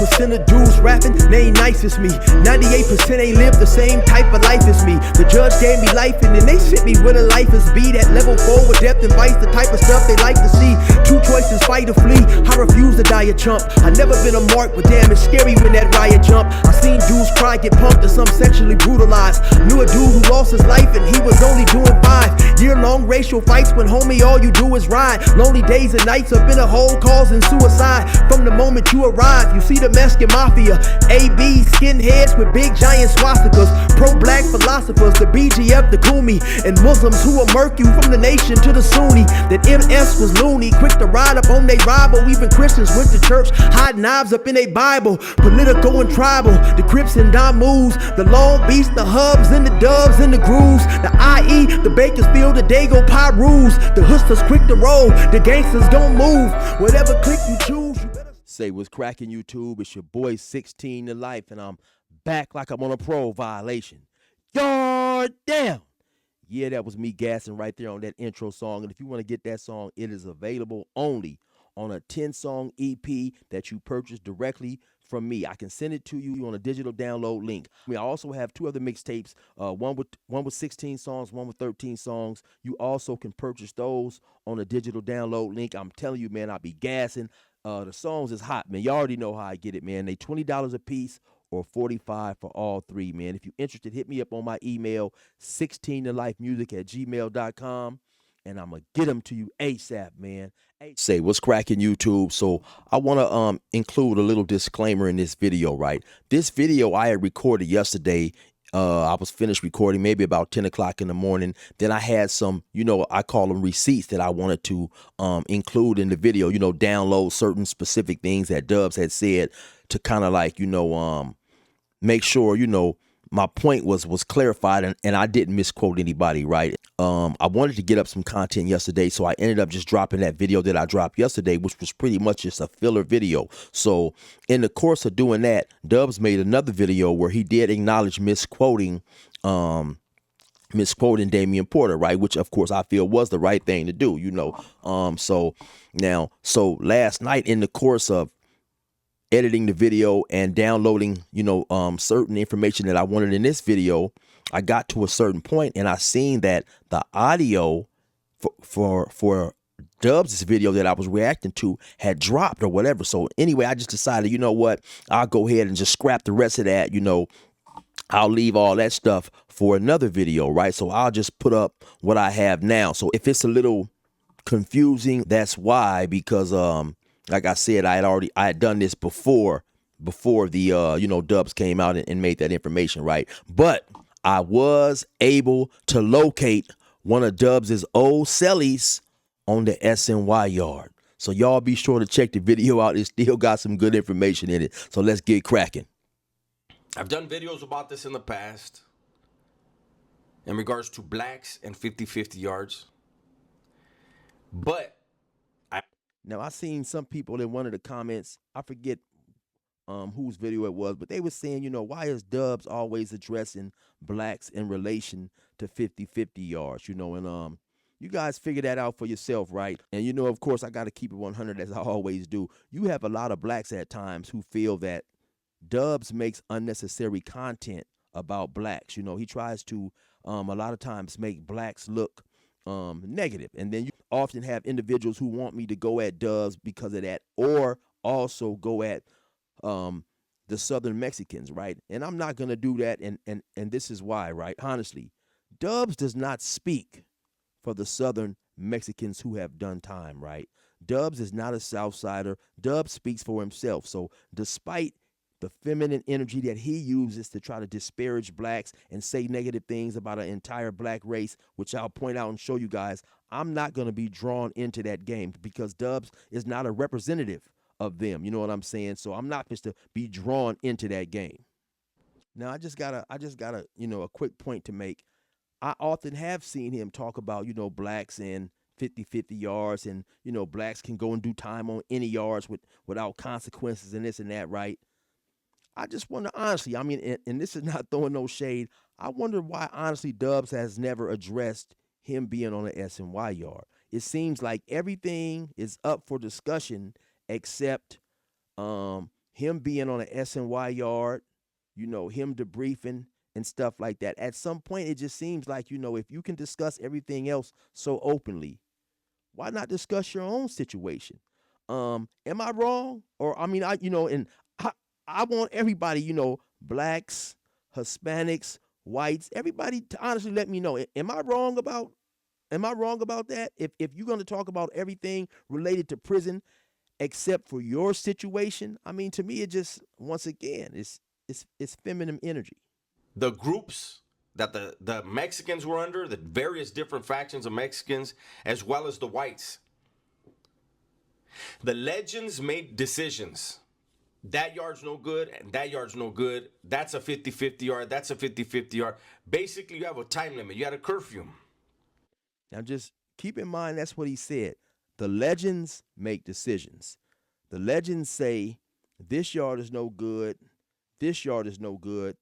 2% of dudes rapping, they ain't nice as me. 98% ain't live the same type of life as me. The judge gave me life and then they sent me where the life is be. That level 4 with depth and vice, the type of stuff they like to see. Two choices, fight or flee. I refuse to die a chump. I never been a mark, but damn, it's scary when that riot jump. I seen dudes cry, get pumped, and some sexually brutalized. Knew a dude who lost his life and he was only doing 5 year-long racial fights when homie all you do is ride. Lonely days and nights up in a hole causing suicide. From the moment you arrive, you see the Mexican mafia, AB skinheads with big giant swastikas, pro-black philosophers, the BGF, the Kumi, and Muslims who will murk you from the nation to the Sunni. That MS was loony, quick to ride up on they rival. Even Christians went to church, hide knives up in a Bible. Political and tribal, the Crips and Damus, the Long Beach, the Hubs and the Dubs and the Grooves, the IE, the Bakersfield, the Dago Pyrus, the Hustlers quick to roll, the gangsters gon' move. Whatever click you choose, you better say what's cracking YouTube. It's your boy 16 to life, and I'm back like I'm on a pro violation. Yard down. Yeah, that was me gassing right there on that intro song. And if you want to get that song, it is available only on a 10-song EP that you purchase directly from me. I can send it to you on a digital download link. I also have 2 other mixtapes, one with 16 songs, one with 13 songs. You also can purchase those on a digital download link. I'm telling you, man, I'll be gassing. The songs is hot, man. You already know how I get it, man. They $20 a piece or $45 for all 3, man. If you're interested, hit me up on my email, 16tolifemusic@gmail.com, and I'm going to get them to you ASAP, man. Say, what's cracking YouTube? So I want to include a little disclaimer in this video, right? This video I had recorded yesterday. I was finished recording maybe about 10 o'clock in the morning. Then I had some, I call them receipts that I wanted to include in the video, download certain specific things that Dubs had said to kind of like, make sure, my point was clarified and I didn't misquote anybody, right? I wanted to get up some content yesterday, so I ended up just dropping that video that I dropped yesterday, which was pretty much just a filler video. So in the course of doing that, Dubs made another video where he did acknowledge misquoting Damian Porter, right? Which of course I feel was the right thing to do, So last night in the course of editing the video and downloading, certain information that I wanted in this video, I got to a certain point and I seen that the audio for Dubs' video that I was reacting to had dropped or whatever. So anyway, I just decided, you know what, I'll go ahead and just scrap the rest of that, I'll leave all that stuff for another video, right? So I'll just put up what I have now. So if it's a little confusing, that's why, because like I said, I had done this before the Dubs came out and made that information, right? But I was able to locate one of Dubs' old cellies on the SNY yard. So y'all be sure to check the video out. It still got some good information in it. So let's get cracking. I've done videos about this in the past in regards to blacks and 50-50 yards. But now, I seen some people in one of the comments, I forget whose video it was, but they were saying, why is Dubs always addressing blacks in relation to 50-50 yards, and you guys figure that out for yourself, right? And, of course, I got to keep it 100 as I always do. You have a lot of blacks at times who feel that Dubs makes unnecessary content about blacks. He tries to a lot of times make blacks look negative. And then you often have individuals who want me to go at Dubs because of that, or also go at the Southern Mexicans, right? And I'm not gonna do that, and this is why, right? Honestly, Dubs does not speak for the Southern Mexicans who have done time, right? Dubs is not a Southsider. Dubs speaks for himself. So despite the feminine energy that he uses to try to disparage blacks and say negative things about an entire black race, which I'll point out and show you guys, I'm not going to be drawn into that game because Dubs is not a representative of them. You know what I'm saying? So I'm not supposed to be drawn into that game. Now, I just got a a quick point to make. I often have seen him talk about, blacks and 50-50 yards and, blacks can go and do time on any yards without consequences and this and that, right? I just wonder, honestly, and this is not throwing no shade, I wonder why, honestly, Dubs has never addressed him being on the SNY yard. It seems like everything is up for discussion except him him being on an SNY yard, him debriefing and stuff like that. At some point, it just seems like, if you can discuss everything else so openly, why not discuss your own situation? Am I wrong? Or I mean, and I, I want everybody, blacks, Hispanics, whites, everybody to honestly let me know. Am I wrong about that? If you're gonna talk about everything related to prison except for your situation, I mean, to me, it just once again, it's feminine energy. The groups that the Mexicans were under, the various different factions of Mexicans, as well as the whites. The legends made decisions. That yard's no good, and that yard's no good. That's a 50-50 yard. That's a 50-50 yard. Basically, you have a time limit. You had a curfew. Now, just keep in mind that's what he said. The legends make decisions. The legends say this yard is no good, this yard is no good,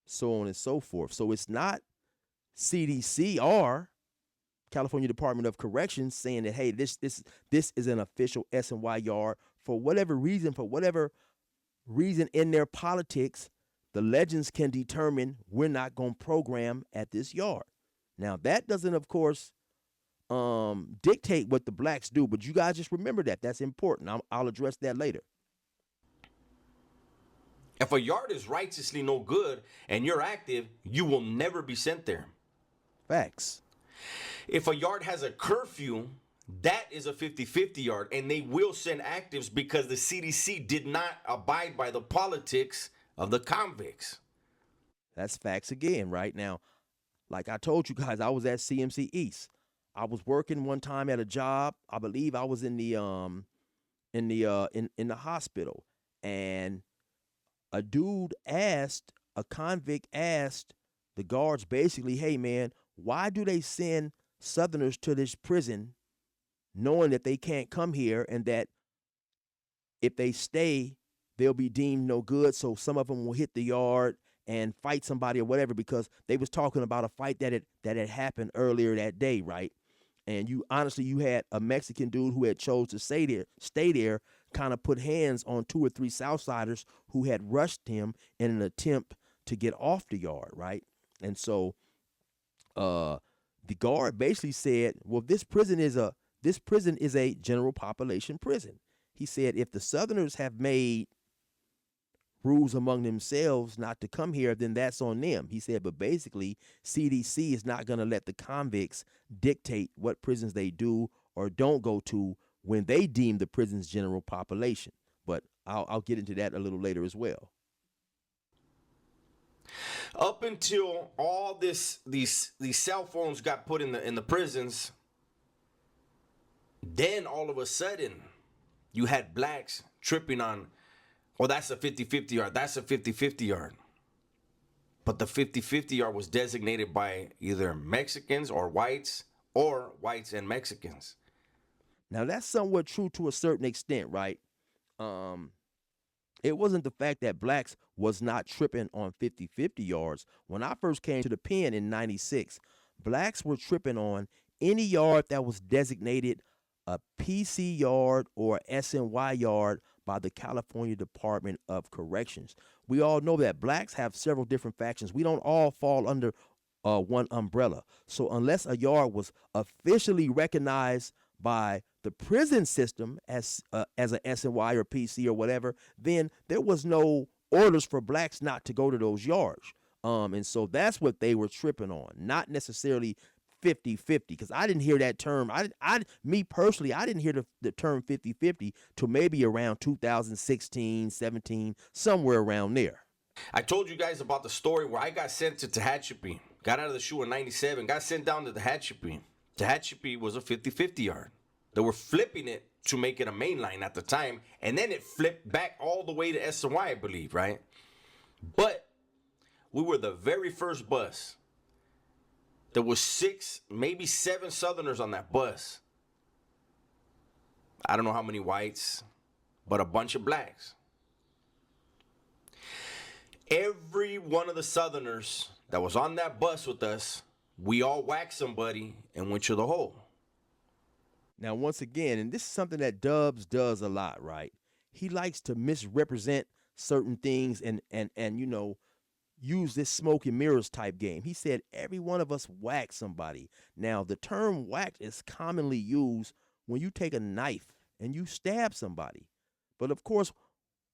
so on and so forth. So it's not CDC or California Department of Corrections saying that, hey, this is an official S&Y yard for whatever reason in their politics. The legends can determine we're not going to program at this yard. Now that doesn't, of course, dictate what the blacks do, but you guys just remember that. That's important. I'll address that later. If a yard is righteously no good and you're active, you will never be sent there. Facts. If a yard has a curfew, that is a 50-50 yard, and they will send actives because the CDC did not abide by the politics of the convicts. That's facts again, right? Now, like I told you guys, I was at CMC East. I was working one time at a job. I believe I was in the hospital, and a convict asked the guards basically, hey man, why do they send Southerners to this prison knowing that they can't come here and that if they stay, they'll be deemed no good. So some of them will hit the yard and fight somebody or whatever, because they was talking about a fight that had happened earlier that day, right? And you had a Mexican dude who had chose to stay there, kind of put hands on 2 or 3 Southsiders who had rushed him in an attempt to get off the yard, right? And so the guard basically said, well, this prison is a general population prison. He said, if the Southerners have made rules among themselves not to come here, then that's on them. He said, but basically, CDC is not going to let the convicts dictate what prisons they do or don't go to when they deem the prison's general population. But I'll get into that a little later as well. Up until all these cell phones got put in the prisons, then all of a sudden you had blacks tripping on, oh, that's a 50-50 yard, that's a 50-50 yard. But the 50-50 yard was designated by either Mexicans or whites and Mexicans. Now that's somewhat true to a certain extent, right? It wasn't the fact that blacks was not tripping on 50-50 yards. When I first came to the pen in 96, blacks were tripping on any yard that was designated a PC yard or SNY yard by the California Department of Corrections. We all know that blacks have several different factions. We don't all fall under one umbrella. So unless a yard was officially recognized by the prison system as a SNY or PC or whatever, then there was no orders for blacks not to go to those yards. And so that's what they were tripping on, not necessarily 50-50, because I didn't hear that term. Me personally, I didn't hear the term 50-50 till maybe around 2016, 17, somewhere around there. I told you guys about the story where I got sent to Tehachapi. Got out of the SHU in 97, got sent down to Tehachapi. Tehachapi was a 50-50 yard. They were flipping it to make it a main line at the time, and then it flipped back all the way to SNY, I believe, right? But we were the very first bus. There was 6, maybe 7 Southerners on that bus. I don't know how many whites, but a bunch of blacks. Every one of the Southerners that was on that bus with us, we all whacked somebody and went to the hole. Now, once again, and this is something that Dubs does a lot, right? he likes to misrepresent certain things and use this smoke and mirrors type game. He said every one of us whacked somebody. Now, the term whacked is commonly used when you take a knife and you stab somebody. But of course,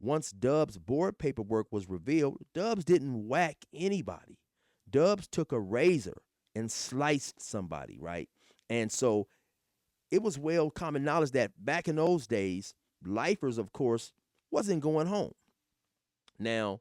once Dub's board paperwork was revealed, Dubs didn't whack anybody. Dubs took a razor and sliced somebody, right? And so it was well common knowledge that back in those days, lifers, of course, wasn't going home. Now,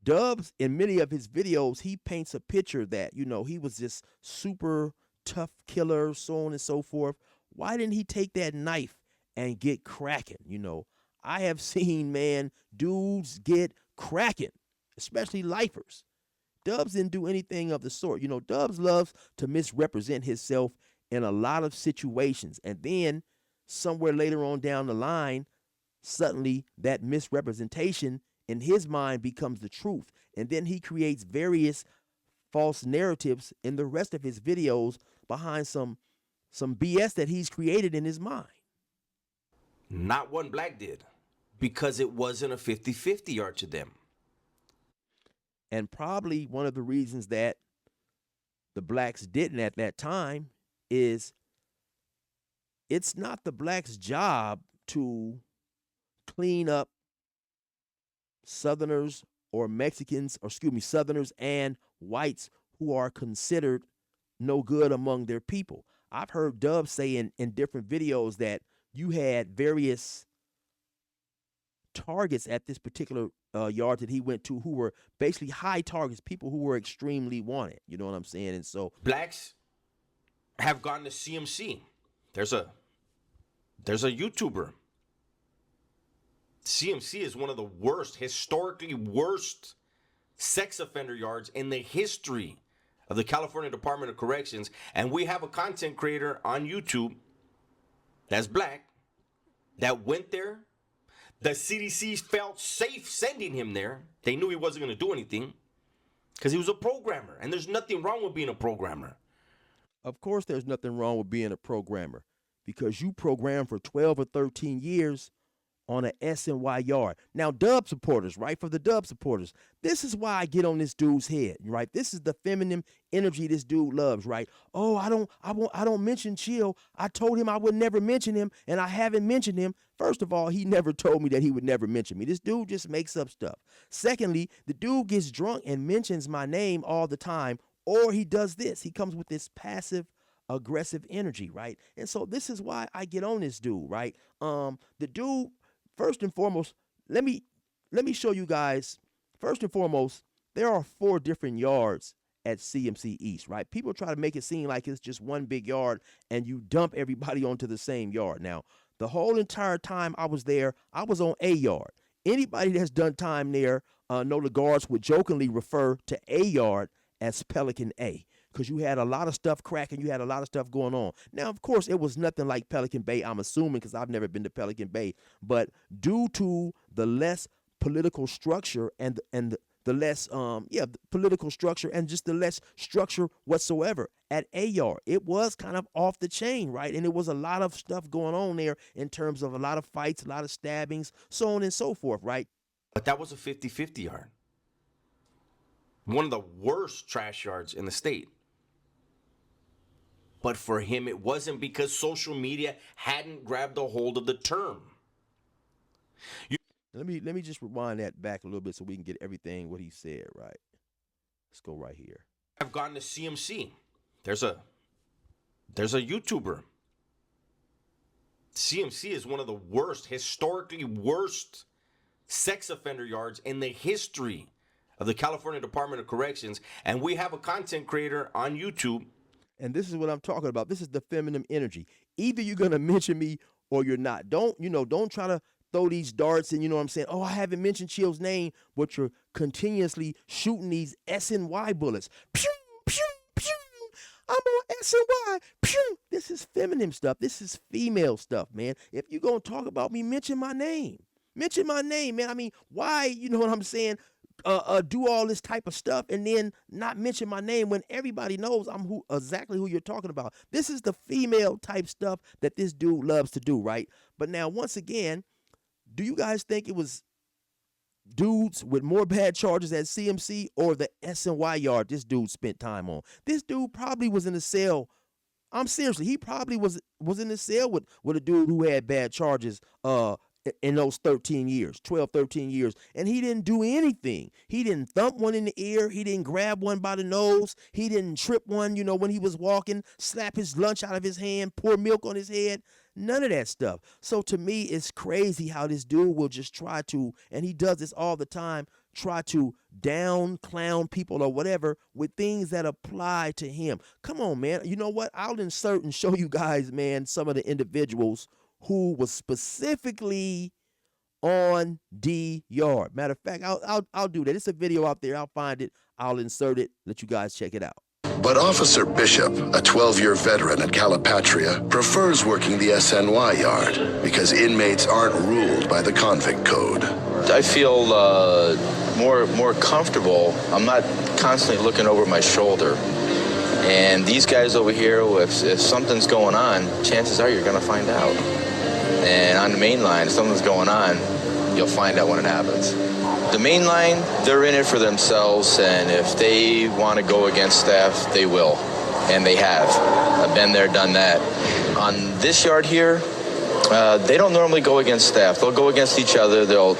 Dubs, in many of his videos, he paints a picture that, he was this super tough killer, so on and so forth. Why didn't he take that knife and get cracking? I have seen, man, dudes get cracking, especially lifers. Dubs didn't do anything of the sort. Dubs loves to misrepresent himself in a lot of situations. And then somewhere later on down the line, suddenly that misrepresentation in his mind becomes the truth. And then he creates various false narratives in the rest of his videos behind some BS that he's created in his mind. Not one black did, because it wasn't a 50-50 yard to them. And probably one of the reasons that the blacks didn't at that time is it's not the blacks' job to clean up Southerners or Mexicans, or excuse me, Southerners and whites who are considered no good among their people. I've heard Dub say in different videos that you had various targets at this particular yard that he went to who were basically high targets, people who were extremely wanted. You know what I'm saying? And so blacks have gone to CMC. There's a YouTuber. CMC is one of the worst, historically worst sex offender yards in the history of the California Department of Corrections. And we have a content creator on YouTube that's black that went there. The CDC felt safe sending him there. They knew he wasn't going to do anything because he was a programmer. And there's nothing wrong with being a programmer. Of course, there's nothing wrong with being a programmer because you programmed for 12 or 13 years on a SNY yard. Now, Dub supporters, right? For the Dub supporters, this is why I get on this dude's head, right? This is the feminine energy this dude loves, right? Oh, I don't mention Chill. I told him I would never mention him, and I haven't mentioned him. First of all, he never told me that he would never mention me. This dude just makes up stuff. Secondly, the dude gets drunk and mentions my name all the time, or he does this. He comes with this passive aggressive energy, right? And so this is why I get on this dude, right? The dude, first and foremost, let me show you guys. First and foremost, there are 4 different yards at CMC East, right? People try to make it seem like it's just one big yard and you dump everybody onto the same yard. Now, the whole entire time I was there, I was on A yard. Anybody that's done time there know the guards would jokingly refer to A yard as Pelican A, because you had a lot of stuff cracking, you had a lot of stuff going on. Now, of course, it was nothing like Pelican Bay, I'm assuming, because I've never been to Pelican Bay. But due to the less political structure and the less political structure and just the less structure whatsoever at A yard, it was kind of off the chain, right? And it was a lot of stuff going on there in terms of a lot of fights, a lot of stabbings, so on and so forth, right? But that was a 50-50 yard. One of the worst trash yards in the state. But for him, it wasn't because social media hadn't grabbed a hold of the term. Let me just rewind that back a little bit so we can get everything what he said right. Let's go right here. I've gone to CMC. There's a YouTuber. CMC is one of the worst, historically worst sex offender yards in the history of the California Department of Corrections. And we have a content creator on YouTube. And this is what I'm talking about. This is the feminine energy. Either you're going to mention me or you're not. Don't try to throw these darts and, you know what I'm saying? Oh, I haven't mentioned Chill's name, but you're continuously shooting these SNY bullets. Pew, pew, pew. I'm on SNY. Pew. This is feminine stuff. This is female stuff, man. If you're going to talk about me, mention my name. Mention my name, man. I mean, why, you know what I'm saying? Do all this type of stuff and then not mention my name when everybody knows I'm exactly who you're talking about. This is the female type stuff that this dude loves to do, right? But now, once again, Do you guys think it was dudes with more bad charges at CMC or the SNY yard this dude spent time on? This dude probably was in a cell. I'm seriously, he probably was in the cell with a dude who had bad charges in those 13 years, 12, 13 years, and he didn't do anything. He didn't thump one in the ear. He didn't grab one by the nose. He didn't trip one, when he was walking, slap his lunch out of his hand, pour milk on his head. None of that stuff. So to me, it's crazy how this dude will just try to, and he does this all the time, try to down clown people or whatever with things that apply to him. Come on, man. You know what? I'll insert and show you guys, man, some of the individuals who was specifically on D yard. Matter of fact, I'll do that. It's a video out there. I'll find it. I'll insert it. Let you guys check it out. But Officer Bishop, a 12-year veteran at Calipatria, prefers working the SNY yard because inmates aren't ruled by the convict code. I feel more comfortable. I'm not constantly looking over my shoulder. And these guys over here, if something's going on, chances are you're going to find out. And on the main line, if something's going on, you'll find out when it happens. The main line, they're in it for themselves, and if they want to go against staff, they will. And they have. I've been there, done that. On this yard here, they don't normally go against staff. They'll go against each other. They'll,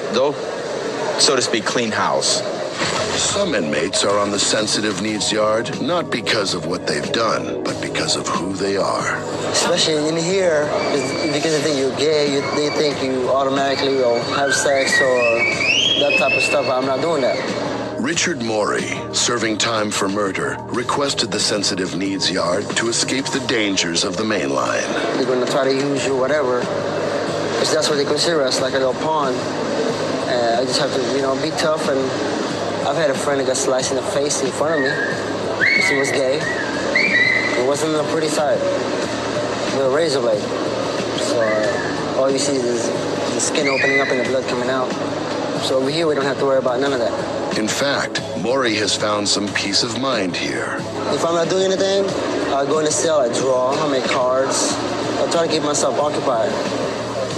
so to speak, clean house. Some inmates are on the sensitive needs yard, not because of what they've done, but because of who they are. Especially in here, because they think you're gay, they think you automatically have sex or that type of stuff. I'm not doing that. Richard Morey, serving time for murder, requested the sensitive needs yard to escape the dangers of the main line. They're going to try to use you, whatever, because that's what they consider us, like a little pawn. And I just have to, be tough. And I've had a friend that got sliced in the face in front of me because he was gay. It wasn't on the pretty side with a razor blade. So all you see is the skin opening up and the blood coming out. So over here, we don't have to worry about none of that. In fact, Morey has found some peace of mind here. If I'm not doing anything, I go in the cell, I draw, I make cards. I try to keep myself occupied.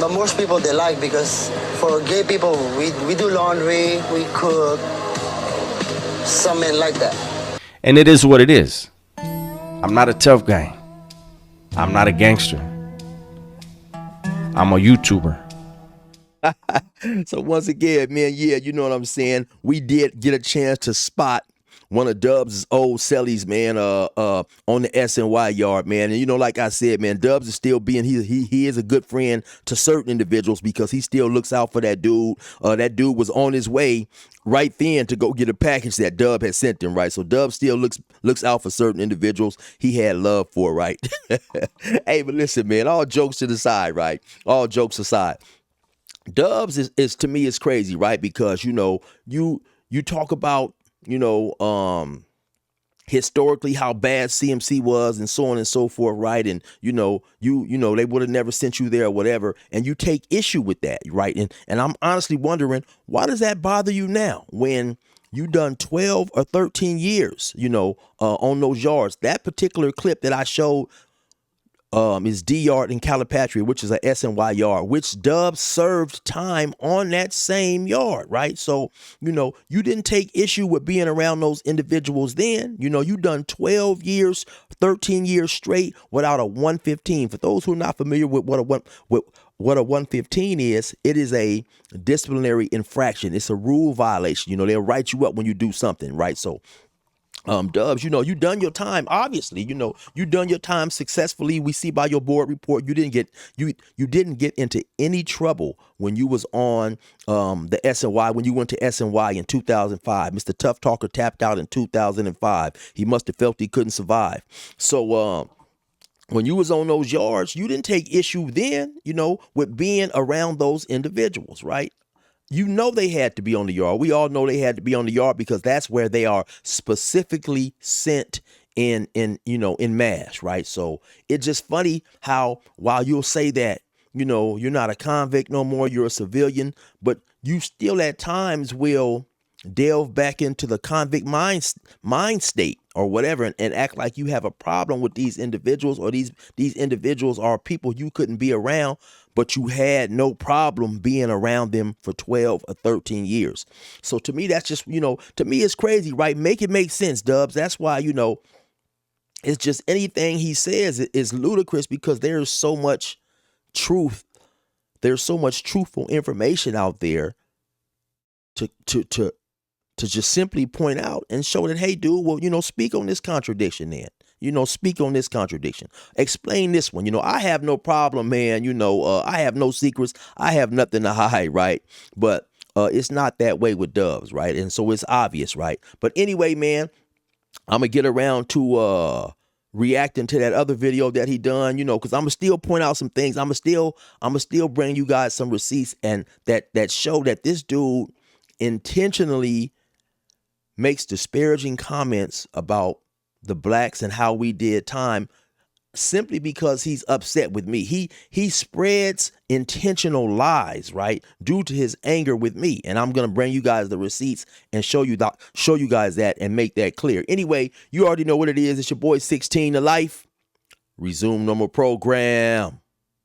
But most people, they like, because for gay people, we do laundry, we cook. Some men like that. And it is what it is. I'm not a tough guy. I'm not a gangster. I'm a YouTuber. So once again, man, yeah, you know what I'm saying? We did get a chance to spot one of Dubs' old cellies, man, on the SNY yard, man. And like I said, man, Dubs is still being, he is a good friend to certain individuals because he still looks out for that dude. That dude was on his way right then to go get a package that Dub had sent him, right? So Dub still looks out for certain individuals he had love for, right? Hey, but listen, man, all jokes to the side, right? All jokes aside. Dubs is to me is crazy, right? Because you talk about historically how bad CMC was and so on and so forth, right? And they would have never sent you there or whatever, and you take issue with that, right? And I'm honestly wondering, why does that bother you now when you done 12 or 13 years, on those yards? That particular clip that I showed is D yard in Calipatria, which is a SNY yard, which Dub served time on that same yard, right? So, you didn't take issue with being around those individuals then. You done 12 years, 13 years straight without a 115. For those who are not familiar with what a 115 is, it is a disciplinary infraction. It's a rule violation. They'll write you up when you do something, right? So, Dubs, you done your time. Obviously, you done your time successfully. We see by your board report, you didn't get into any trouble when you was on the SNY, when you went to SNY in 2005. Mr. Tough Talker tapped out in 2005. He must have felt he couldn't survive. So when you was on those yards, you didn't take issue then, with being around those individuals, right? They had to be on the yard. We all know they had to be on the yard because that's where they are specifically sent in mass, right? So it's just funny how while you'll say that, you're not a convict no more, you're a civilian, but you still at times will delve back into the convict mind state or whatever, and act like you have a problem with these individuals, or these individuals are people you couldn't be around, but you had no problem being around them for 12 or 13 years. So to me, that's just, to me, it's crazy, right? Make it make sense, Dubs. That's why, it's just anything he says is ludicrous, because there's so much truth. There's so much truthful information out there to just simply point out and show that, hey, dude, well, speak on this contradiction then. Speak on this contradiction. Explain this one. I have no problem, man. I have no secrets. I have nothing to hide, right? But it's not that way with Dubs, right? And so it's obvious, right? But anyway, man, I'm going to get around to reacting to that other video that he done, because I'm going to still point out some things. I'm going to still bring you guys some receipts and that show that this dude intentionally makes disparaging comments about the blacks and how we did time simply because he's upset with me. He spreads intentional lies, right, due to his anger with me. And I'm going to bring you guys the receipts and show you guys that and make that clear. Anyway, you already know what it is. It's your boy 16 to Life. Resume normal program.